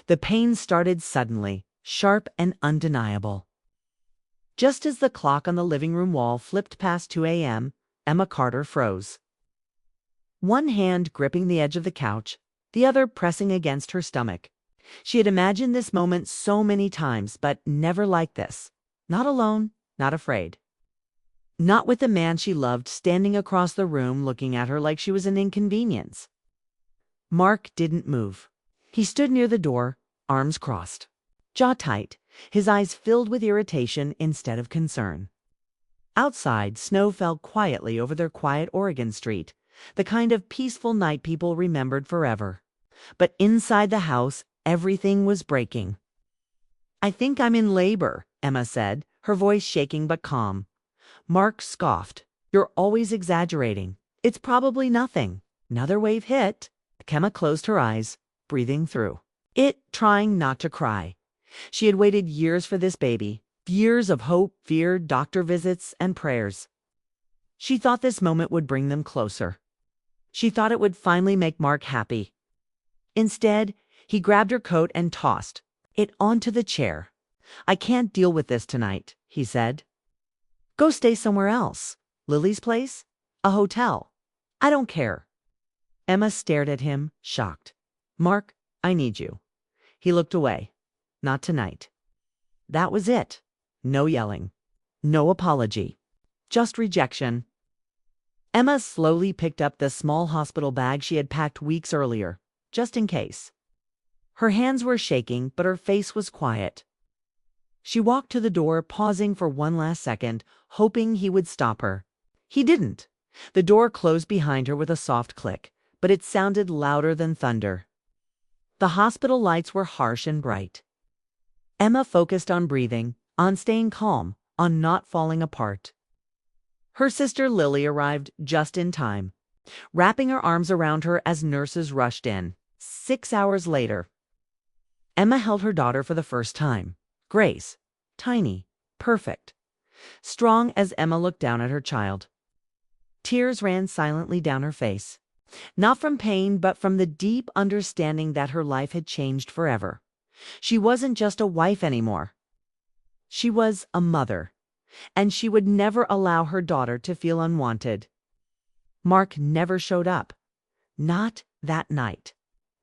The pain started suddenly, sharp and undeniable. Just as the clock on the living room wall flipped past 2 a.m., Emma Carter froze. One hand gripping the edge of the couch, the other pressing against her stomach. She had imagined this moment so many times, but never like this. Not alone, not afraid. Not with the man she loved standing across the room looking at her like she was an inconvenience. Mark didn't move. He stood near the door, arms crossed, jaw tight, his eyes filled with irritation instead of concern. Outside, snow fell quietly over their quiet Oregon street, the kind of peaceful night people remembered forever. But inside the house, everything was breaking. "I think I'm in labor," Emma said, her voice shaking but calm. Mark scoffed. "You're always exaggerating. It's probably nothing." Another wave hit. Emma closed her eyes, breathing through it, trying not to cry. She had waited years for this baby, years of hope, fear, doctor visits, and prayers. She thought this moment would bring them closer. She thought it would finally make Mark happy. Instead, he grabbed her coat and tossed it onto the chair. "I can't deal with this tonight," he said. "Go stay somewhere else. Lily's place? A hotel? I don't care." Emma stared at him, shocked. "Mark, I need you." He looked away. "Not tonight." That was it. No yelling. No apology. Just rejection. Emma slowly picked up the small hospital bag she had packed weeks earlier, just in case. Her hands were shaking, but her face was quiet. She walked to the door, pausing for one last second, hoping he would stop her. He didn't. The door closed behind her with a soft click, but it sounded louder than thunder. The hospital lights were harsh and bright. Emma focused on breathing, on staying calm, on not falling apart. Her sister Lily arrived just in time, wrapping her arms around her as nurses rushed in. 6 hours later, Emma held her daughter for the first time. Grace, tiny, perfect, strong as Emma looked down at her child. Tears ran silently down her face, not from pain, but from the deep understanding that her life had changed forever. She wasn't just a wife anymore. She was a mother, and she would never allow her daughter to feel unwanted. Mark never showed up. Not that night.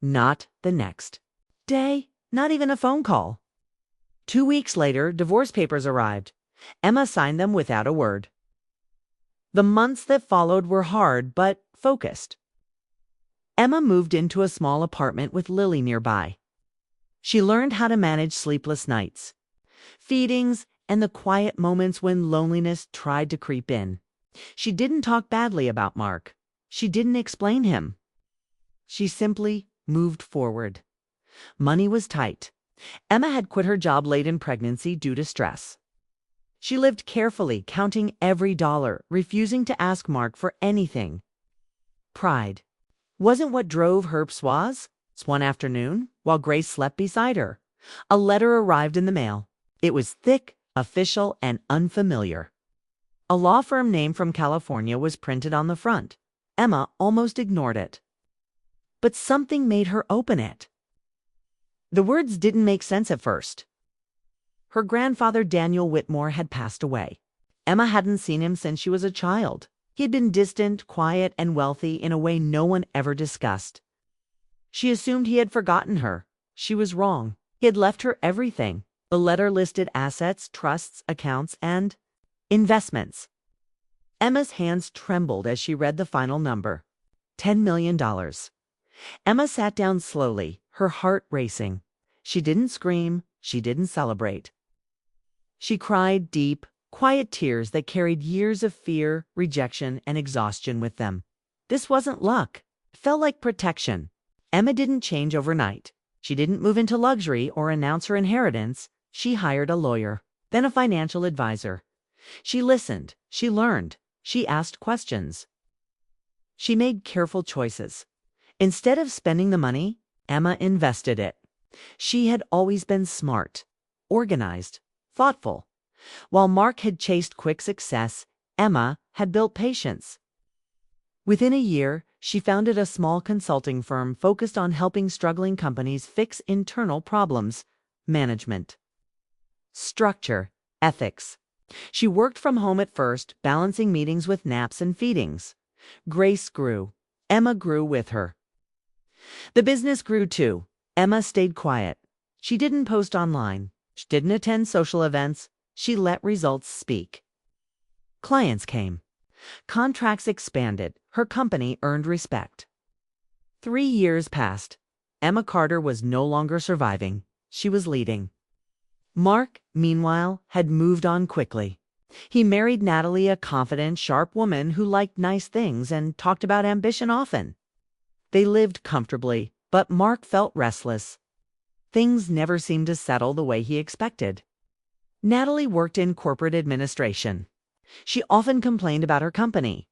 Not the next day. Not even a phone call. 2 weeks later, divorce papers arrived. Emma signed them without a word. The months that followed were hard, but focused. Emma moved into a small apartment with Lily nearby. She learned how to manage sleepless nights, feedings, and the quiet moments when loneliness tried to creep in. She didn't talk badly about Mark. She didn't explain him. She simply moved forward. Money was tight. Emma had quit her job late in pregnancy due to stress. She lived carefully, counting every dollar, refusing to ask Mark for anything. Pride wasn't what drove her. One afternoon, while Grace slept beside her, a letter arrived in the mail. It was thick, official, and unfamiliar. A law firm name from California was printed on the front. Emma almost ignored it. But something made her open it. The words didn't make sense at first. Her grandfather, Daniel Whitmore, had passed away. Emma hadn't seen him since she was a child. He had been distant, quiet, and wealthy in a way no one ever discussed. She assumed he had forgotten her. She was wrong. He had left her everything. The letter listed assets, trusts, accounts, and investments. Emma's hands trembled as she read the final number. $10 million. Emma sat down slowly, her heart racing. She didn't scream. She didn't celebrate. She cried deep, quiet tears that carried years of fear, rejection, and exhaustion with them. This wasn't luck. It felt like protection. Emma didn't change overnight. She didn't move into luxury or announce her inheritance. She hired a lawyer, then a financial advisor. She listened. She learned. She asked questions. She made careful choices. Instead of spending the money, Emma invested it. She had always been smart, organized, thoughtful. While Mark had chased quick success, Emma had built patience. Within a year, she founded a small consulting firm focused on helping struggling companies fix internal problems, management, structure, ethics. She worked from home at first, balancing meetings with naps and feedings. Grace grew. Emma grew with her. The business grew too. Emma stayed quiet. She didn't post online. She didn't attend social events. She let results speak. Clients came. Contracts expanded. Her company earned respect. 3 years passed. Emma Carter was no longer surviving. She was leading. Mark, meanwhile, had moved on quickly. He married Natalie, a confident, sharp woman who liked nice things and talked about ambition often. They lived comfortably, but Mark felt restless. Things never seemed to settle the way he expected. Natalie worked in corporate administration. She often complained about her company.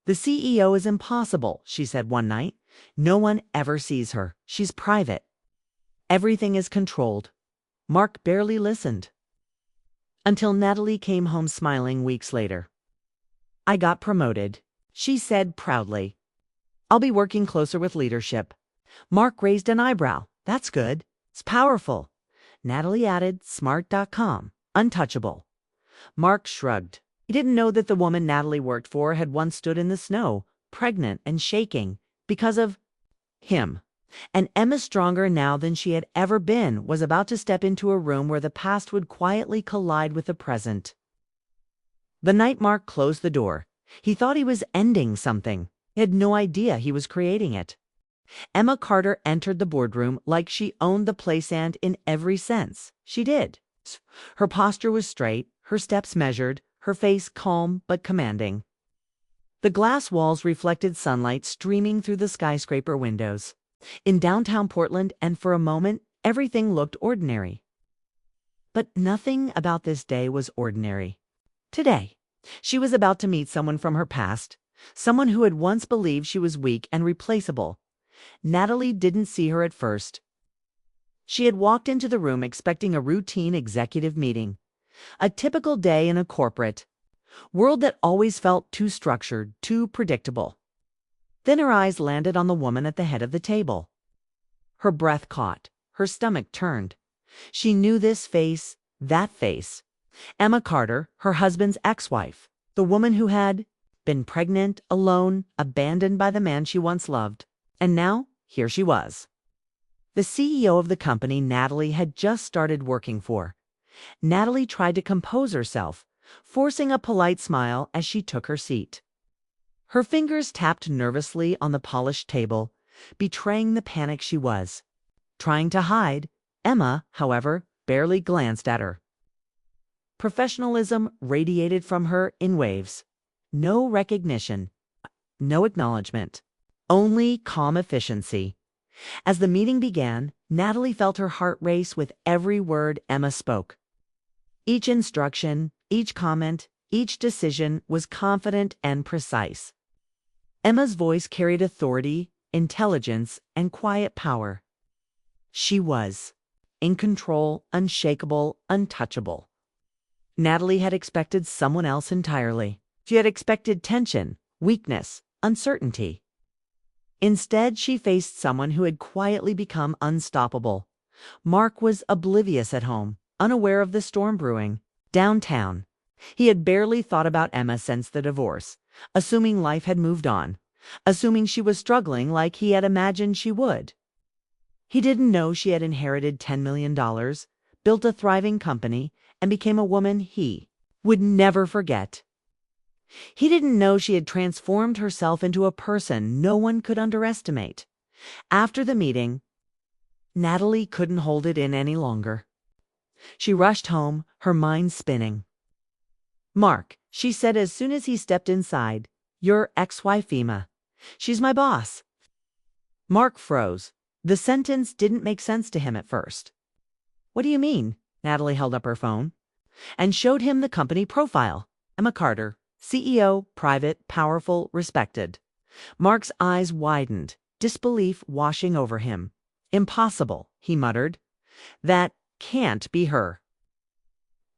"The CEO is impossible," she said one night. "No one ever sees her. She's private. Everything is controlled." Mark barely listened. Until Natalie came home smiling weeks later. "I got promoted," she said proudly. "I'll be working closer with leadership." Mark raised an eyebrow. "That's good. It's powerful." Natalie added, "Smart.com. Untouchable." Mark shrugged. He didn't know that the woman Natalie worked for had once stood in the snow, pregnant and shaking, because of him. And Emma, stronger now than she had ever been, was about to step into a room where the past would quietly collide with the present. The night Mark closed the door, he thought he was ending something. He had no idea he was creating it. Emma Carter entered the boardroom like she owned the place, and in every sense, she did. Her posture was straight, her steps measured, her face calm but commanding. The glass walls reflected sunlight streaming through the skyscraper windows. In downtown Portland, and for a moment, everything looked ordinary. But nothing about this day was ordinary. Today, she was about to meet someone from her past, someone who had once believed she was weak and replaceable. Natalie didn't see her at first. She had walked into the room expecting a routine executive meeting, a typical day in a corporate world that always felt too structured, too predictable. Then her eyes landed on the woman at the head of the table. Her breath caught. Her stomach turned. She knew this face, that face. Emma Carter, her husband's ex-wife, the woman who had been pregnant, alone, abandoned by the man she once loved. And now, here she was. The CEO of the company Natalie had just started working for. Natalie tried to compose herself, forcing a polite smile as she took her seat. Her fingers tapped nervously on the polished table, betraying the panic she was trying to hide. Emma, however, barely glanced at her. Professionalism radiated from her in waves. No recognition, no acknowledgement, only calm efficiency. As the meeting began, Natalie felt her heart race with every word Emma spoke. Each instruction, each comment, each decision was confident and precise. Emma's voice carried authority, intelligence, and quiet power. She was in control, unshakable, untouchable. Natalie had expected someone else entirely. She had expected tension, weakness, uncertainty. Instead, she faced someone who had quietly become unstoppable. Mark was oblivious at home, unaware of the storm brewing. Downtown, he had barely thought about Emma since the divorce, assuming life had moved on, assuming she was struggling like he had imagined she would. He didn't know she had inherited $10 million, built a thriving company, and became a woman he would never forget. He didn't know she had transformed herself into a person no one could underestimate. After the meeting, Natalie couldn't hold it in any longer. She rushed home, her mind spinning. "Mark," she said as soon as he stepped inside, "your ex-wife Emma. She's my boss." Mark froze. The sentence didn't make sense to him at first. "What do you mean?" Natalie held up her phone and showed him the company profile. Emma Carter, CEO, private, powerful, respected. Mark's eyes widened, disbelief washing over him. "Impossible," he muttered. "That can't be her."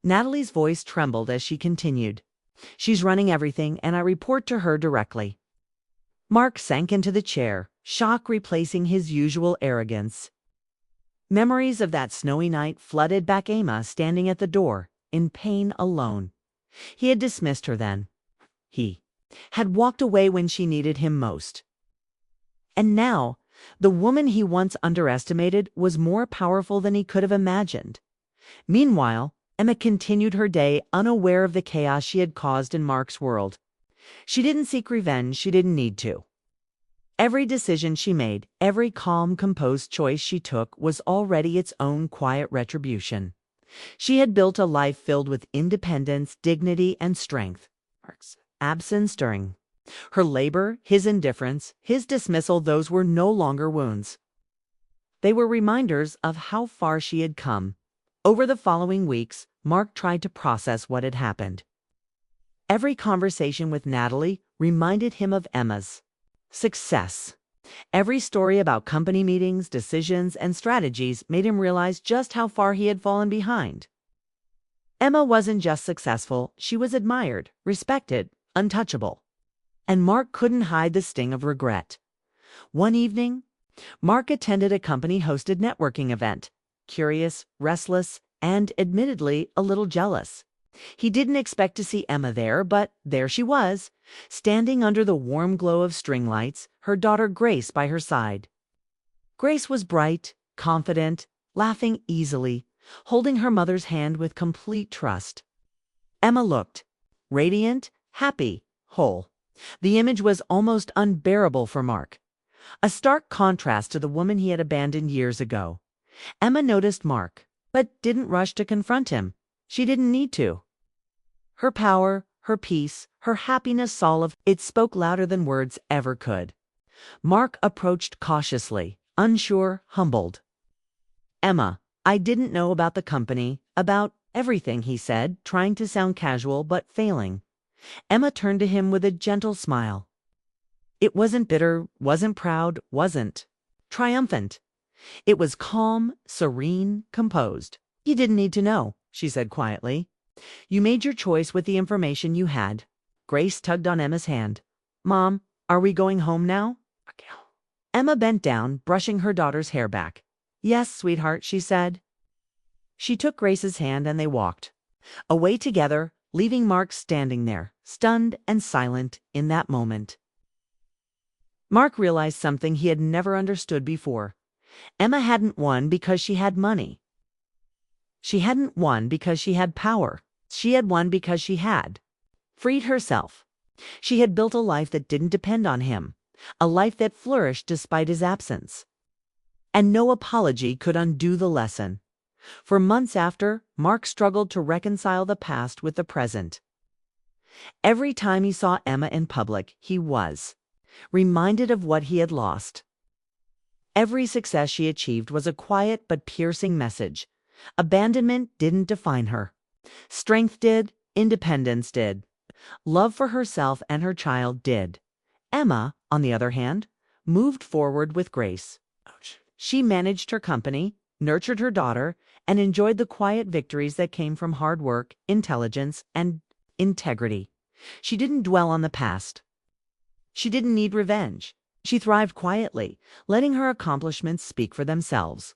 Natalie's voice trembled as she continued. "She's running everything, and I report to her directly." Mark sank into the chair, shock replacing his usual arrogance. Memories of that snowy night flooded back. Emma standing at the door, in pain alone. He had dismissed her then. He had walked away when she needed him most. And now, the woman he once underestimated was more powerful than he could have imagined. Meanwhile, Emma continued her day unaware of the chaos she had caused in Mark's world. She didn't seek revenge, she didn't need to. Every decision she made, every calm, composed choice she took was already its own quiet retribution. She had built a life filled with independence, dignity, and strength. Mark's absence during her labor, his indifference, his dismissal, those were no longer wounds. They were reminders of how far she had come. Over the following weeks, Mark tried to process what had happened. Every conversation with Natalie reminded him of Emma's success. Every story about company meetings, decisions, and strategies made him realize just how far he had fallen behind. Emma wasn't just successful, she was admired, respected, untouchable. And Mark couldn't hide the sting of regret. One evening, Mark attended a company-hosted networking event, curious, restless, and admittedly a little jealous. He didn't expect to see Emma there, but there she was, standing under the warm glow of string lights, her daughter Grace by her side. Grace was bright, confident, laughing easily, holding her mother's hand with complete trust. Emma looked radiant, happy, whole. The image was almost unbearable for Mark, a stark contrast to the woman he had abandoned years ago. Emma noticed Mark, but didn't rush to confront him. She didn't need to. Her power, her peace, her happiness, all of it spoke louder than words ever could. Mark approached cautiously, unsure, humbled. "Emma, I didn't know about the company, about everything," he said, trying to sound casual but failing. Emma turned to him with a gentle smile. It wasn't bitter, wasn't proud, wasn't triumphant. It was calm, serene, composed. "You didn't need to know," she said quietly. "You made your choice with the information you had." Grace tugged on Emma's hand. "Mom, are we going home now?" Emma bent down, brushing her daughter's hair back. "Yes, sweetheart," she said. She took Grace's hand and they walked away together, leaving Mark standing there, stunned and silent in that moment. Mark realized something he had never understood before. Emma hadn't won because she had money. She hadn't won because she had power. She had won because she had freed herself. She had built a life that didn't depend on him, a life that flourished despite his absence. And no apology could undo the lesson. For months after, Mark struggled to reconcile the past with the present. Every time he saw Emma in public, he was reminded of what he had lost. Every success she achieved was a quiet but piercing message. Abandonment didn't define her. Strength did, independence did. Love for herself and her child did. Emma, on the other hand, moved forward with grace. She managed her company, nurtured her daughter, and enjoyed the quiet victories that came from hard work, intelligence, and integrity. She didn't dwell on the past. She didn't need revenge. She thrived quietly, letting her accomplishments speak for themselves.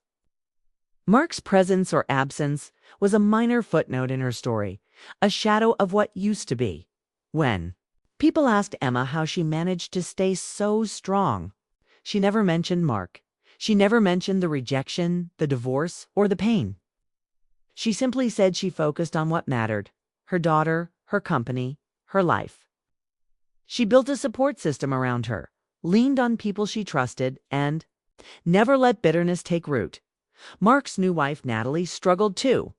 Mark's presence or absence was a minor footnote in her story, a shadow of what used to be. When people asked Emma how she managed to stay so strong, she never mentioned Mark. She never mentioned the rejection, the divorce, or the pain. She simply said she focused on what mattered: her daughter, her company, her life. She built a support system around her, leaned on people she trusted, and never let bitterness take root. Mark's new wife, Natalie, struggled too.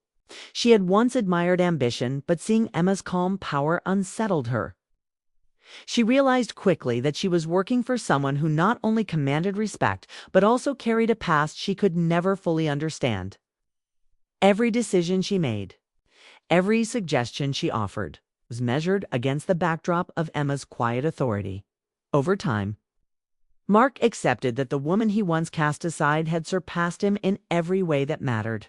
She had once admired ambition, but seeing Emma's calm power unsettled her. She realized quickly that she was working for someone who not only commanded respect, but also carried a past she could never fully understand. Every decision she made, every suggestion she offered, was measured against the backdrop of Emma's quiet authority. Over time, Mark accepted that the woman he once cast aside had surpassed him in every way that mattered.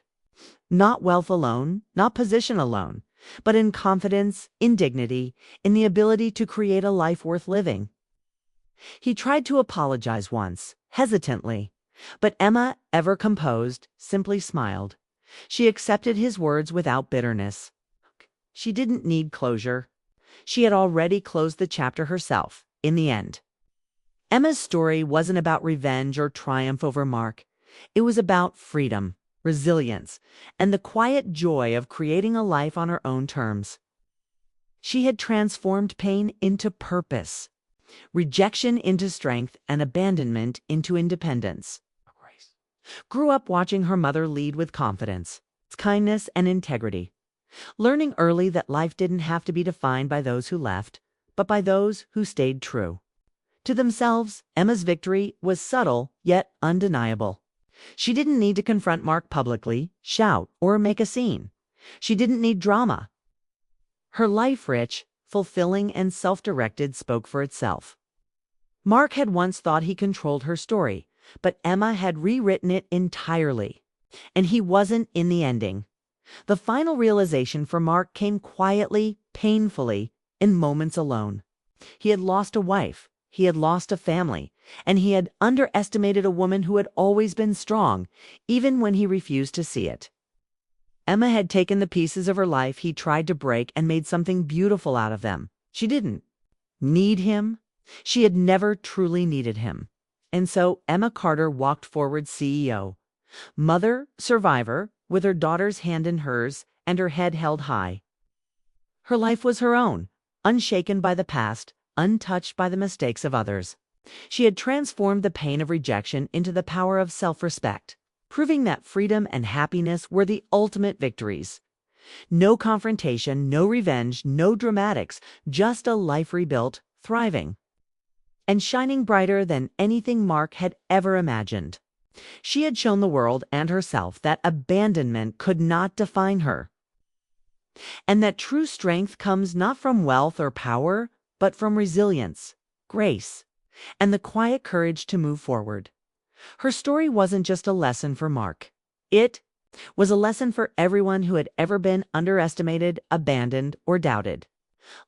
Not wealth alone, not position alone, but in confidence, in dignity, in the ability to create a life worth living. He tried to apologize once, hesitantly, but Emma, ever composed, simply smiled. She accepted his words without bitterness. She didn't need closure. She had already closed the chapter herself, in the end. Emma's story wasn't about revenge or triumph over Mark. It was about freedom, resilience, and the quiet joy of creating a life on her own terms. She had transformed pain into purpose, rejection into strength, and abandonment into independence. Grew up watching her mother lead with confidence, kindness, and integrity, learning early that life didn't have to be defined by those who left, but by those who stayed true. To themselves, Emma's victory was subtle yet undeniable. She didn't need to confront Mark publicly, shout, or make a scene. She didn't need drama. Her life, rich, fulfilling, and self-directed, spoke for itself. Mark had once thought he controlled her story, but Emma had rewritten it entirely. And he wasn't in the ending. The final realization for Mark came quietly, painfully, in moments alone. He had lost a wife, he had lost a family, and he had underestimated a woman who had always been strong, even when he refused to see it. Emma had taken the pieces of her life he tried to break and made something beautiful out of them. She didn't need him. She had never truly needed him. And so Emma Carter walked forward CEO, mother, survivor, with her daughter's hand in hers and her head held high. Her life was her own, unshaken by the past, untouched by the mistakes of others. She had transformed the pain of rejection into the power of self-respect, proving that freedom and happiness were the ultimate victories. No confrontation, no revenge, no dramatics, just a life rebuilt, thriving, and shining brighter than anything Mark had ever imagined. She had shown the world and herself that abandonment could not define her, and that true strength comes not from wealth or power, but from resilience, grace, and the quiet courage to move forward. Her story wasn't just a lesson for Mark. It was a lesson for everyone who had ever been underestimated, abandoned, or doubted.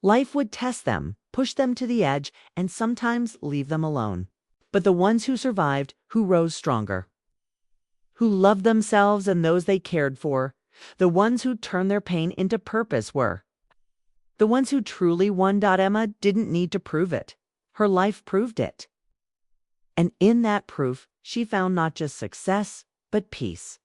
Life would test them, push them to the edge, and sometimes leave them alone. But the ones who survived, who rose stronger, who loved themselves and those they cared for, the ones who turned their pain into purpose were the ones who truly won. Emma didn't need to prove it. Her life proved it. And in that proof, she found not just success, but peace.